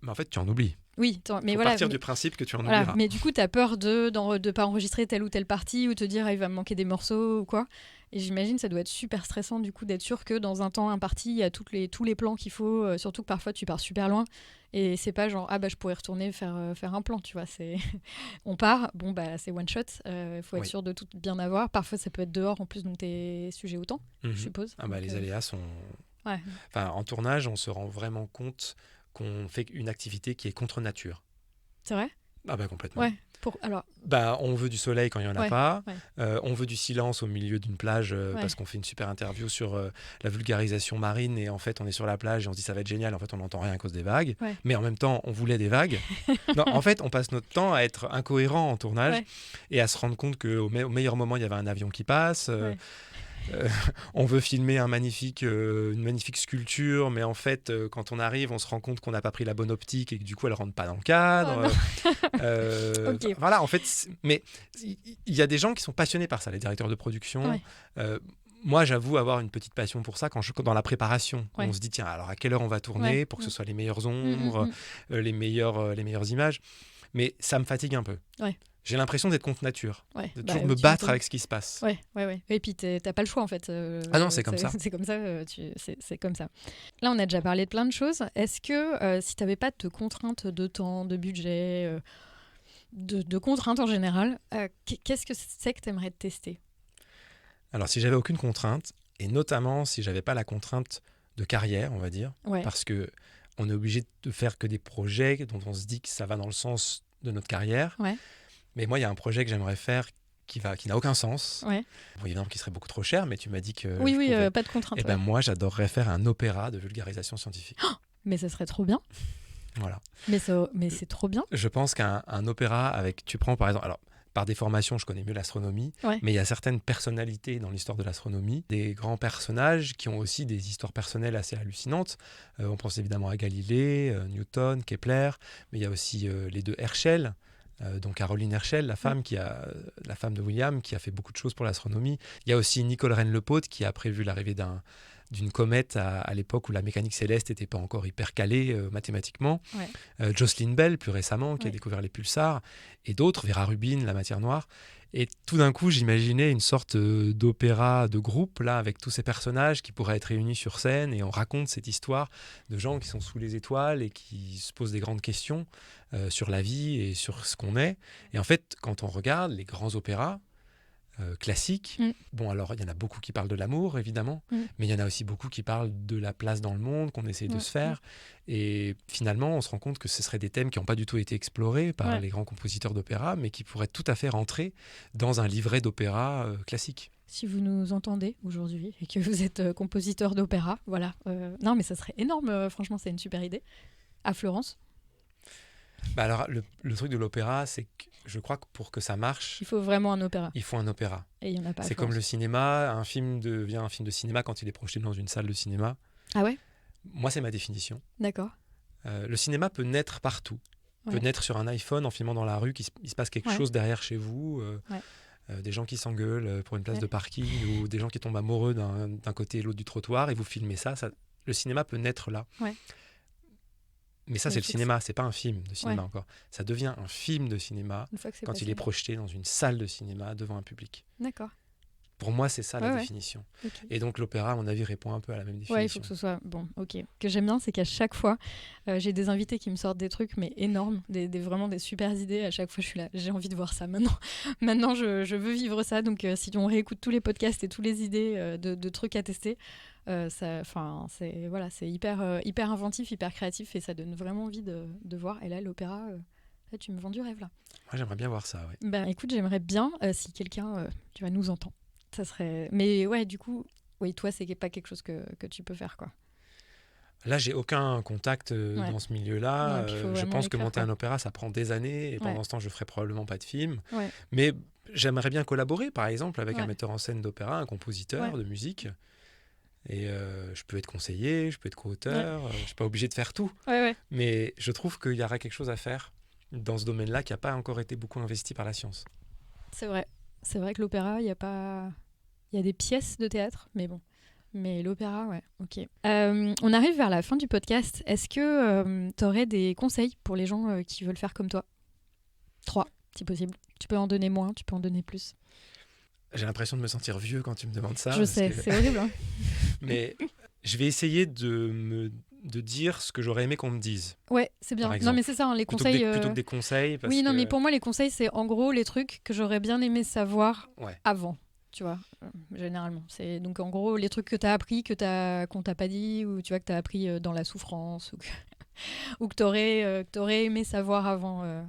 Mais en fait, tu en oublies. Oui, mais voilà. Partir du principe que tu en oublieras. Mais du coup, t'as peur de pas enregistrer telle ou telle partie, ou te dire il va me manquer des morceaux ou quoi. Et j'imagine ça doit être super stressant du coup d'être sûr que dans un temps imparti, il y a tous les plans qu'il faut. Surtout que parfois tu pars super loin et c'est pas genre je pourrais retourner faire un plan, tu vois. On part, c'est one shot. Faut être sûr de tout bien avoir. Parfois ça peut être dehors en plus, donc t'es sujet au temps, je suppose. Les aléas sont. Ouais. Enfin, en tournage, on se rend vraiment compte qu'on fait une activité qui est contre nature. C'est vrai ? Complètement. Ouais. On veut du soleil quand il n'y en a pas. Ouais. On veut du silence au milieu d'une plage parce qu'on fait une super interview sur la vulgarisation marine et en fait on est sur la plage et on se dit ça va être génial. En fait on n'entend rien à cause des vagues. Ouais. Mais en même temps on voulait des vagues. Non, en fait on passe notre temps à être incohérent en tournage et à se rendre compte qu'au meilleur moment il y avait un avion qui passe. On veut filmer une magnifique sculpture, mais en fait, quand on arrive, on se rend compte qu'on n'a pas pris la bonne optique et que du coup, elle ne rentre pas dans le cadre. Okay. Voilà, en fait, mais il y a des gens qui sont passionnés par ça, les directeurs de production. Ouais. Moi, j'avoue avoir une petite passion pour ça dans la préparation. On se dit, tiens, alors à quelle heure on va tourner pour que ce soit les meilleures ombres, les meilleures images. Mais ça me fatigue un peu. Ouais. J'ai l'impression d'être contre nature, de toujours me battre avec ce qui se passe. Ouais. Et puis t'as pas le choix en fait. Non, c'est comme ça. C'est comme ça. C'est comme ça. Là, on a déjà parlé de plein de choses. Est-ce que si t'avais pas de contraintes de temps, de budget, de contraintes en général, qu'est-ce que c'est que t'aimerais tester ? Alors, si j'avais aucune contrainte, et notamment si j'avais pas la contrainte de carrière, on va dire, parce que on est obligé de faire que des projets dont on se dit que ça va dans le sens de notre carrière. Ouais. Mais moi, il y a un projet que j'aimerais faire qui n'a aucun sens. Ouais. Bon, évidemment, qui serait beaucoup trop cher, mais tu m'as dit que Oui, pas de contrainte. Et ben moi, j'adorerais faire un opéra de vulgarisation scientifique. Oh, mais ça serait trop bien. Voilà. Mais c'est trop bien. Je pense qu'un opéra avec... Tu prends par exemple... Alors, par des formations, je connais mieux l'astronomie, mais il y a certaines personnalités dans l'histoire de l'astronomie, des grands personnages qui ont aussi des histoires personnelles assez hallucinantes. On pense évidemment à Galilée, Newton, Kepler, mais il y a aussi les 2 Herschel, donc Caroline Herschel, la femme de William, qui a fait beaucoup de choses pour l'astronomie. Il y a aussi Nicole Reine-Lepaute, qui a prévu l'arrivée d'une comète à l'époque où la mécanique céleste n'était pas encore hyper calée mathématiquement. Jocelyn Bell, plus récemment, qui a découvert les pulsars, et d'autres, Vera Rubin, la matière noire. Et tout d'un coup, j'imaginais une sorte d'opéra de groupe, là, avec tous ces personnages qui pourraient être réunis sur scène, et on raconte cette histoire de gens qui sont sous les étoiles et qui se posent des grandes questions sur la vie et sur ce qu'on est. Et en fait, quand on regarde les grands opéras, classique. Bon, alors, il y en a beaucoup qui parlent de l'amour, évidemment, mais il y en a aussi beaucoup qui parlent de la place dans le monde qu'on essaie de se faire. Et finalement, on se rend compte que ce seraient des thèmes qui n'ont pas du tout été explorés par les grands compositeurs d'opéra, mais qui pourraient tout à fait rentrer dans un livret d'opéra classique. Si vous nous entendez aujourd'hui et que vous êtes compositeur d'opéra, voilà. Non, mais ça serait énorme, franchement, c'est une super idée. À Florence. Bah alors, le truc de l'opéra, c'est que je crois que pour que ça marche... Il faut vraiment un opéra. Il faut un opéra. Et il n'y en a pas. C'est comme le cinéma. Un film devient un film de cinéma quand il est projeté dans une salle de cinéma. Ah ouais ? Moi, c'est ma définition. D'accord. Le cinéma peut naître partout. Peut naître sur un iPhone en filmant dans la rue, il se passe quelque chose derrière chez vous. Des gens qui s'engueulent pour une place de parking ou des gens qui tombent amoureux d'un côté et l'autre du trottoir et vous filmez ça. Le cinéma peut naître là. Mais ça, c'est le cinéma, c'est pas un film de cinéma encore. Ça devient un film de cinéma quand il est projeté dans une salle de cinéma devant un public. D'accord. Pour moi, c'est ça la définition. Okay. Et donc l'opéra, à mon avis, répond un peu à la même définition. Ouais, il faut que ce soit bon. Ok. Ce que j'aime bien, c'est qu'à chaque fois, j'ai des invités qui me sortent des trucs, mais énormes, vraiment des super idées. À chaque fois, je suis là, j'ai envie de voir ça maintenant. Maintenant, je veux vivre ça. Donc, si on réécoute tous les podcasts et toutes les idées de trucs à tester, c'est hyper inventif, hyper créatif, et ça donne vraiment envie de voir. Et là, l'opéra, là, tu me vends du rêve là. Moi, j'aimerais bien voir ça. Ouais. Ben, écoute, j'aimerais bien si quelqu'un, tu vas nous entendre. Ça serait... Mais ouais, du coup, oui, toi, c'est pas quelque chose que tu peux faire, quoi. Là, j'ai aucun contact dans ce milieu-là. Je pense que monter un opéra, ça prend des années. Et pendant ce temps, je ferai probablement pas de film. Mais j'aimerais bien collaborer, par exemple, avec un metteur en scène d'opéra, un compositeur de musique. Et je peux être conseiller, je peux être co-auteur. Je suis pas obligé de faire tout. Mais je trouve qu'il y aurait quelque chose à faire dans ce domaine-là qui n'a pas encore été beaucoup investi par la science. C'est vrai. C'est vrai que l'opéra, il y a des pièces de théâtre, mais bon. Mais l'opéra, ouais, ok. On arrive vers la fin du podcast. Est-ce que tu aurais des conseils pour les gens qui veulent faire comme toi ? 3, si possible. Tu peux en donner moins, tu peux en donner plus. J'ai l'impression de me sentir vieux quand tu me demandes ça. Je sais, c'est horrible. Hein. Mais je vais essayer de dire ce que j'aurais aimé qu'on me dise. Ouais, c'est bien. Non, mais c'est ça, hein, les conseils... Plutôt que des conseils. Oui, non, mais pour moi, les conseils, c'est en gros les trucs que j'aurais bien aimé savoir avant, tu vois, généralement. C'est donc en gros les trucs que tu as appris, qu'on t'a pas dit, ou tu vois, que tu as appris dans la souffrance, ou que tu aurais aimé savoir avant.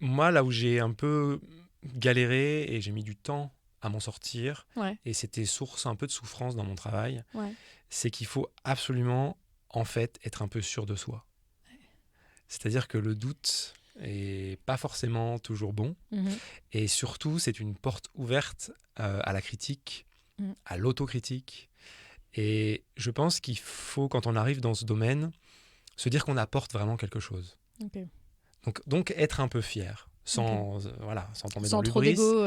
Moi, là où j'ai un peu galéré et j'ai mis du temps à m'en sortir, et c'était source un peu de souffrance dans mon travail, c'est qu'il faut absolument, en fait, être un peu sûr de soi. C'est-à-dire que le doute est pas forcément toujours bon, et surtout, c'est une porte ouverte à la critique, à l'autocritique, et je pense qu'il faut, quand on arrive dans ce domaine, se dire qu'on apporte vraiment quelque chose. Okay. Donc être un peu fier, sans tomber dans le trop d'ego,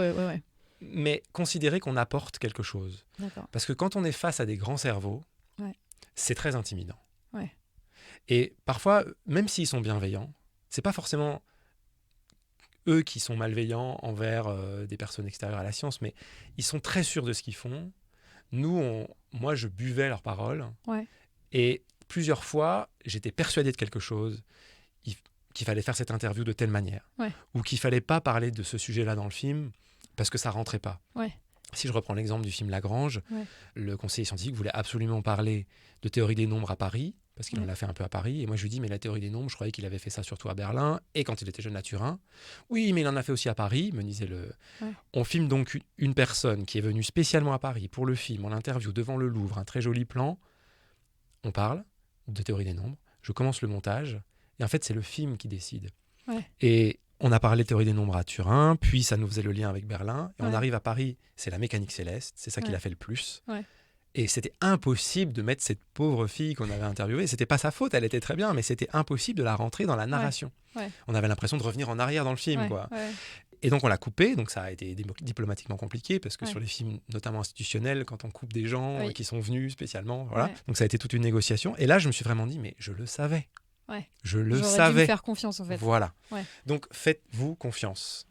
mais considérer qu'on apporte quelque chose. D'accord. Parce que quand on est face à des grands cerveaux, c'est très intimidant. Et parfois, même s'ils sont bienveillants, c'est pas forcément eux qui sont malveillants envers des personnes extérieures à la science, mais ils sont très sûrs de ce qu'ils font. Moi, je buvais leurs paroles. Et plusieurs fois, j'étais persuadé de quelque chose, qu'il fallait faire cette interview de telle manière, ou qu'il fallait pas parler de ce sujet-là dans le film, parce que ça rentrait pas. Si je reprends l'exemple du film Lagrange, le conseiller scientifique voulait absolument parler de théorie des nombres à Paris, parce qu'il en a fait un peu à Paris. Et moi, je lui dis, mais la théorie des nombres, je croyais qu'il avait fait ça surtout à Berlin et quand il était jeune à Turin. Oui, mais il en a fait aussi à Paris, me disait le... Ouais. On filme donc une personne qui est venue spécialement à Paris pour le film, en interview devant le Louvre, un très joli plan. On parle de théorie des nombres. Je commence le montage. Et en fait, c'est le film qui décide. Ouais. Et on a parlé de théorie des nombres à Turin, puis ça nous faisait le lien avec Berlin. Et on arrive à Paris, c'est la mécanique céleste, c'est ça qu'il a fait le plus. Ouais. Et c'était impossible de mettre cette pauvre fille qu'on avait interviewée. C'était pas sa faute, elle était très bien, mais c'était impossible de la rentrer dans la narration. Ouais. Ouais. On avait l'impression de revenir en arrière dans le film, quoi. Ouais. Et donc on l'a coupé, donc ça a été diplomatiquement compliqué, parce que sur les films, notamment institutionnels, quand on coupe des gens qui sont venus spécialement, voilà. Ouais. Donc ça a été toute une négociation. Et là, je me suis vraiment dit, mais je le savais. Ouais. Je le savais. J'aurais dû me faire confiance, en fait. Voilà. Ouais. Donc faites-vous confiance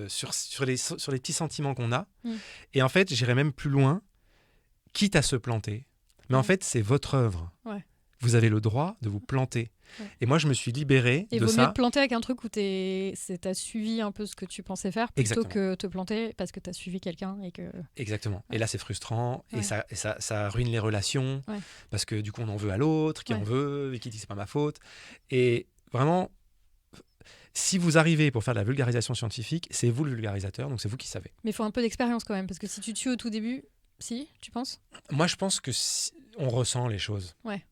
sur les petits sentiments qu'on a. Et en fait, j'irais même plus loin, quitte à se planter. Mais en fait, c'est votre œuvre. Ouais. Vous avez le droit de vous planter. Ouais. Et moi, je me suis libéré de ça. Et vaut mieux te planter avec un truc où t'as suivi un peu ce que tu pensais faire, plutôt que te planter parce que t'as suivi quelqu'un. Exactement. Ouais. Et là, c'est frustrant. Ouais. Et ça ruine les relations. Ouais. Parce que du coup, on en veut à l'autre, qui en veut, et qui dit que c'est pas ma faute. Et vraiment, si vous arrivez pour faire de la vulgarisation scientifique, c'est vous le vulgarisateur, donc c'est vous qui savez. Mais il faut un peu d'expérience quand même, parce que si tu tues au tout début... Si, tu penses ? Moi, je pense que on ressent les choses. Ouais.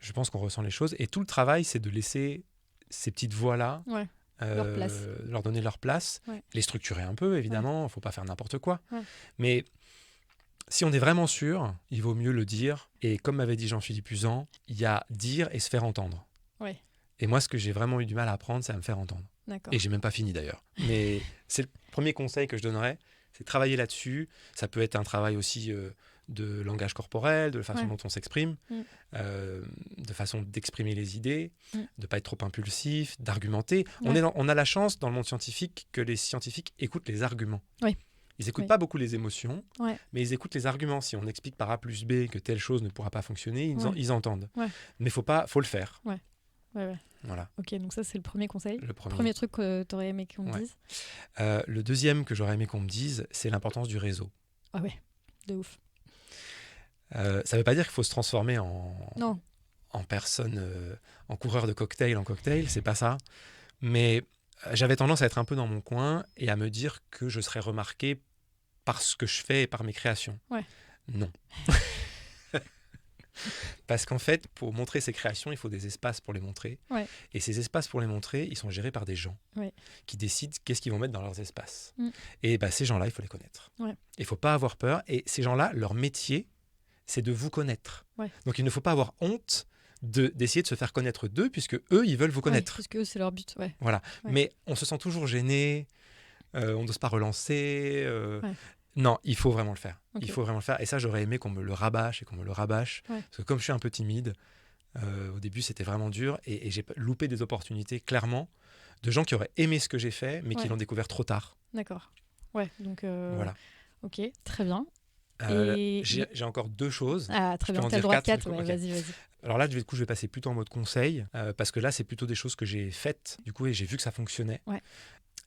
Je pense qu'on ressent les choses. Et tout le travail, c'est de laisser ces petites voix-là, leur donner leur place, les structurer un peu, évidemment. Il ne faut pas faire n'importe quoi. Ouais. Mais si on est vraiment sûr, il vaut mieux le dire. Et comme m'avait dit Jean-Philippe Uzan, il y a dire et se faire entendre. Ouais. Et moi, ce que j'ai vraiment eu du mal à apprendre, c'est à me faire entendre. D'accord. Et je n'ai même pas fini d'ailleurs. Mais c'est le premier conseil que je donnerais. C'est travailler là-dessus. Ça peut être un travail aussi de langage corporel, de la façon dont on s'exprime, de façon d'exprimer les idées, de ne pas être trop impulsif, d'argumenter. Ouais. On a la chance dans le monde scientifique que les scientifiques écoutent les arguments. Oui. Ils n'écoutent pas beaucoup les émotions, mais ils écoutent les arguments. Si on explique par A plus B que telle chose ne pourra pas fonctionner, ils entendent. Ouais. Mais faut le faire. Ouais. Ouais. Voilà. Ok, donc ça c'est le premier conseil. Le premier truc que tu aurais aimé qu'on me dise. Le deuxième que j'aurais aimé qu'on me dise, c'est l'importance du réseau. Ah ouais, de ouf. Ça ne veut pas dire qu'il faut se transformer en personne, en coureur de cocktail en cocktail, c'est pas ça. Mais j'avais tendance à être un peu dans mon coin et à me dire que je serais remarqué par ce que je fais et par mes créations. Ouais. Non. Parce qu'en fait, pour montrer ces créations, il faut des espaces pour les montrer. Ouais. Et ces espaces pour les montrer, ils sont gérés par des gens qui décident qu'est-ce qu'ils vont mettre dans leurs espaces. Et ces gens-là, il faut les connaître. Ouais. Il ne faut pas avoir peur. Et ces gens-là, leur métier, c'est de vous connaître. Ouais. Donc il ne faut pas avoir honte d'essayer de se faire connaître d'eux, puisque eux, ils veulent vous connaître. Puisque eux, c'est leur but. Ouais. Voilà. Ouais. Mais on se sent toujours gêné, on n'ose pas relancer. Non, il faut vraiment le faire. Okay. Il faut vraiment le faire. Et ça, j'aurais aimé qu'on me le rabâche et qu'on me le rabâche. Ouais. Parce que comme je suis un peu timide, au début, c'était vraiment dur. Et j'ai loupé des opportunités, clairement, de gens qui auraient aimé ce que j'ai fait, mais qui l'ont découvert trop tard. D'accord. Ouais, donc... Voilà. Ok, très bien. J'ai encore 2 choses. Ah, très bien. T'as le droit à 4. Ouais, okay. Vas-y. Alors là, du coup, je vais passer plutôt en mode conseil, parce que là, c'est plutôt des choses que j'ai faites, du coup, et j'ai vu que ça fonctionnait. Ouais.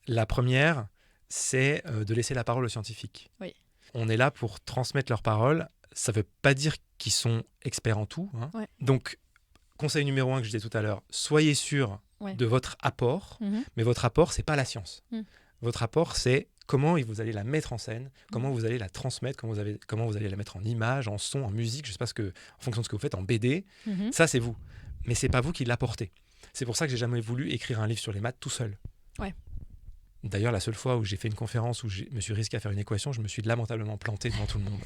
La première... c'est de laisser la parole aux scientifiques. Oui. On est là pour transmettre leur parole. Ça ne veut pas dire qu'ils sont experts en tout. Hein. Ouais. Donc, conseil numéro 1 que je disais tout à l'heure, soyez sûr de votre apport, mais votre apport, ce n'est pas la science. Votre apport, c'est comment vous allez la mettre en scène, comment vous allez la transmettre, comment vous allez la mettre en image, en son, en musique, je ne sais pas en fonction de ce que vous faites, en BD. Ça, c'est vous. Mais ce n'est pas vous qui l'apportez. C'est pour ça que je n'ai jamais voulu écrire un livre sur les maths tout seul. Ouais. D'ailleurs, la seule fois où j'ai fait une conférence où je me suis risqué à faire une équation, je me suis lamentablement planté devant tout le monde.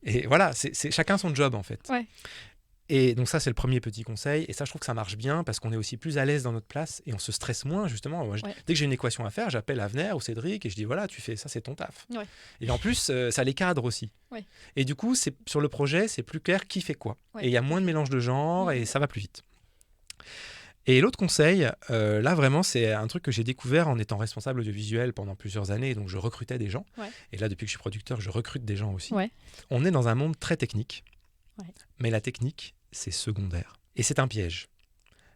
Et voilà, c'est chacun son job en fait. Ouais. Et donc ça, c'est le premier petit conseil. Et ça, je trouve que ça marche bien parce qu'on est aussi plus à l'aise dans notre place et on se stresse moins justement. Moi, dès que j'ai une équation à faire, j'appelle Avner ou Cédric et je dis voilà, tu fais ça, c'est ton taf. Ouais. Et en plus, ça les cadre aussi. Ouais. Et du coup, sur le projet, c'est plus clair qui fait quoi. Ouais. Et il y a moins de mélange de genres et ça va plus vite. Et l'autre conseil, là vraiment, c'est un truc que j'ai découvert en étant responsable audiovisuel pendant plusieurs années. Donc je recrutais des gens. Ouais. Et là, depuis que je suis producteur, je recrute des gens aussi. Ouais. On est dans un monde très technique. Ouais. Mais la technique, c'est secondaire. Et c'est un piège.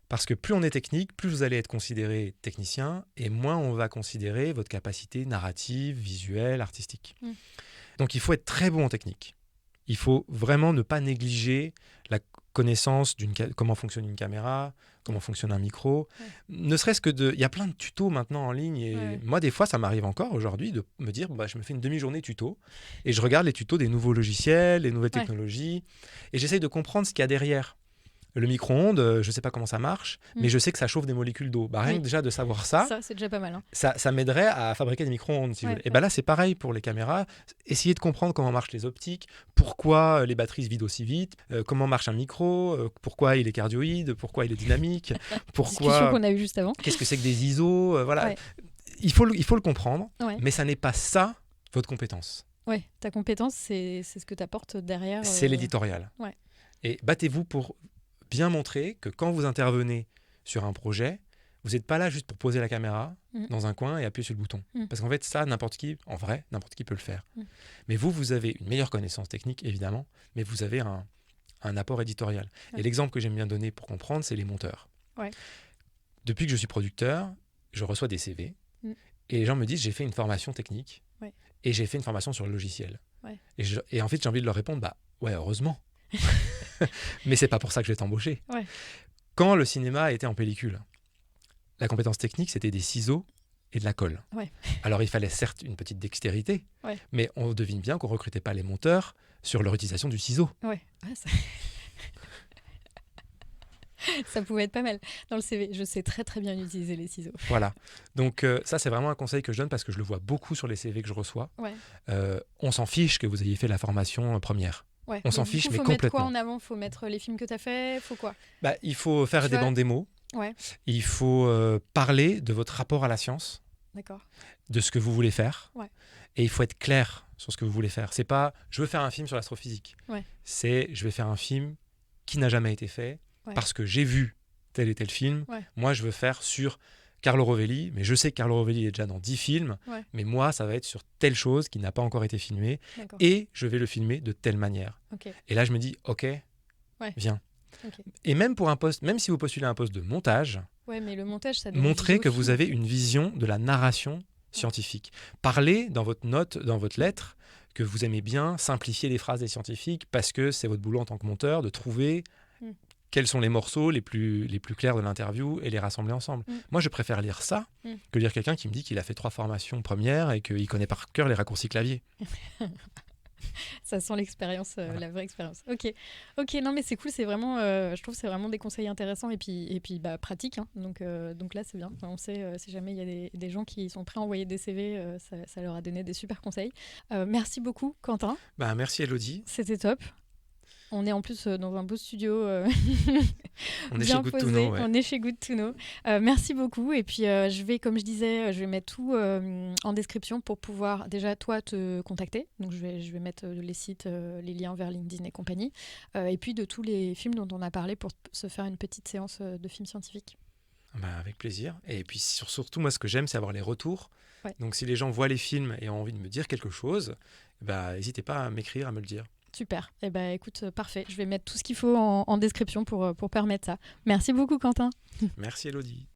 Parce que plus on est technique, plus vous allez être considéré technicien et moins on va considérer votre capacité narrative, visuelle, artistique. Donc il faut être très bon en technique. Il faut vraiment ne pas négliger connaissance comment fonctionne une caméra, comment fonctionne un micro. Ne serait-ce que il y a plein de tutos maintenant en ligne. Et moi, des fois, ça m'arrive encore aujourd'hui de me dire, je me fais une demi-journée tuto et je regarde les tutos des nouveaux logiciels, les nouvelles technologies et j'essaye de comprendre ce qu'il y a derrière. Le micro-ondes, je ne sais pas comment ça marche, mais je sais que ça chauffe des molécules d'eau. Rien que déjà de savoir ça c'est déjà pas mal. Hein. Ça m'aiderait à fabriquer des micro-ondes. Si vous voulez. Et là, c'est pareil pour les caméras. Essayez de comprendre comment marchent les optiques, pourquoi les batteries se vident aussi vite, comment marche un micro, pourquoi il est cardioïde, pourquoi il est dynamique, discussion qu'on a eue juste avant. Qu'est-ce que c'est que des ISO, voilà. Il faut le comprendre, mais ça n'est pas ça votre compétence. Ouais, ta compétence, c'est ce que tu apportes derrière. C'est l'éditorial. Et battez-vous pour bien montrer que quand vous intervenez sur un projet, vous n'êtes pas là juste pour poser la caméra dans un coin et appuyer sur le bouton. Parce qu'en fait, ça, n'importe qui peut le faire. Mais vous avez une meilleure connaissance technique, évidemment, mais vous avez un apport éditorial. Et l'exemple que j'aime bien donner pour comprendre, c'est les monteurs. Depuis que je suis producteur, je reçois des CV et les gens me disent, j'ai fait une formation technique et j'ai fait une formation sur le logiciel. Et en fait, j'ai envie de leur répondre, heureusement. Mais c'est pas pour ça que je vais t'embaucher. Quand le cinéma était en pellicule, la compétence technique, c'était des ciseaux et de la colle. Alors il fallait certes une petite dextérité, mais on devine bien qu'on recrutait pas les monteurs sur leur utilisation du ciseau. Ça pouvait être pas mal dans le CV. Je sais très très bien utiliser les ciseaux. Voilà. Donc ça, c'est vraiment un conseil que je donne parce que je le vois beaucoup sur les CV que je reçois. On s'en fiche que vous ayez fait la formation première. On s'en fiche, mais complètement. Il faut mettre quoi en avant ? Il faut mettre les films que tu as fait ? Faut quoi ? Il faut faire des bandes démos. Il faut parler de votre rapport à la science, de ce que vous voulez faire. Et il faut être clair sur ce que vous voulez faire. C'est pas « je veux faire un film sur l'astrophysique ». C'est « je vais faire un film qui n'a jamais été fait parce que j'ai vu tel et tel film. Moi, je veux faire sur… Carlo Rovelli, mais je sais que Carlo Rovelli est déjà dans 10 films, mais moi, ça va être sur telle chose qui n'a pas encore été filmée, et je vais le filmer de telle manière. Et là, je me dis, ok, viens. Et même pour un poste, même si vous postulez un poste de montage, mais le montage, ça montrez que vous avez une vision de la narration scientifique. Parlez dans votre note, dans votre lettre, que vous aimez bien simplifier les phrases des scientifiques, parce que c'est votre boulot en tant que monteur de trouver… quels sont les morceaux les plus clairs de l'interview et les rassembler ensemble. Moi, je préfère lire ça que lire quelqu'un qui me dit qu'il a fait 3 formations premières et qu'il connaît par cœur les raccourcis clavier. Ça sent l'expérience, la vraie expérience. Ok, non mais c'est cool, c'est vraiment, je trouve que c'est vraiment des conseils intéressants et puis pratiques. Hein. Donc là, c'est bien. On sait, si jamais il y a des gens qui sont prêts à envoyer des CV, ça leur a donné des super conseils. Merci beaucoup, Quentin. Merci, Elodie. C'était top. On est en plus dans un beau studio on est chez Good To Know. On est chez Good To Know. Merci beaucoup. Et puis, comme je disais, je vais mettre tout en description pour pouvoir déjà, toi, te contacter. Donc, je vais mettre les sites, les liens vers LinkedIn et compagnie. Et puis, de tous les films dont on a parlé pour se faire une petite séance de films scientifiques. Avec plaisir. Et puis, surtout, moi, ce que j'aime, c'est avoir les retours. Donc, si les gens voient les films et ont envie de me dire quelque chose, n'hésitez pas à m'écrire, à me le dire. Super. Écoute, parfait. Je vais mettre tout ce qu'il faut en description pour permettre ça. Merci beaucoup, Quentin. Merci, Elodie.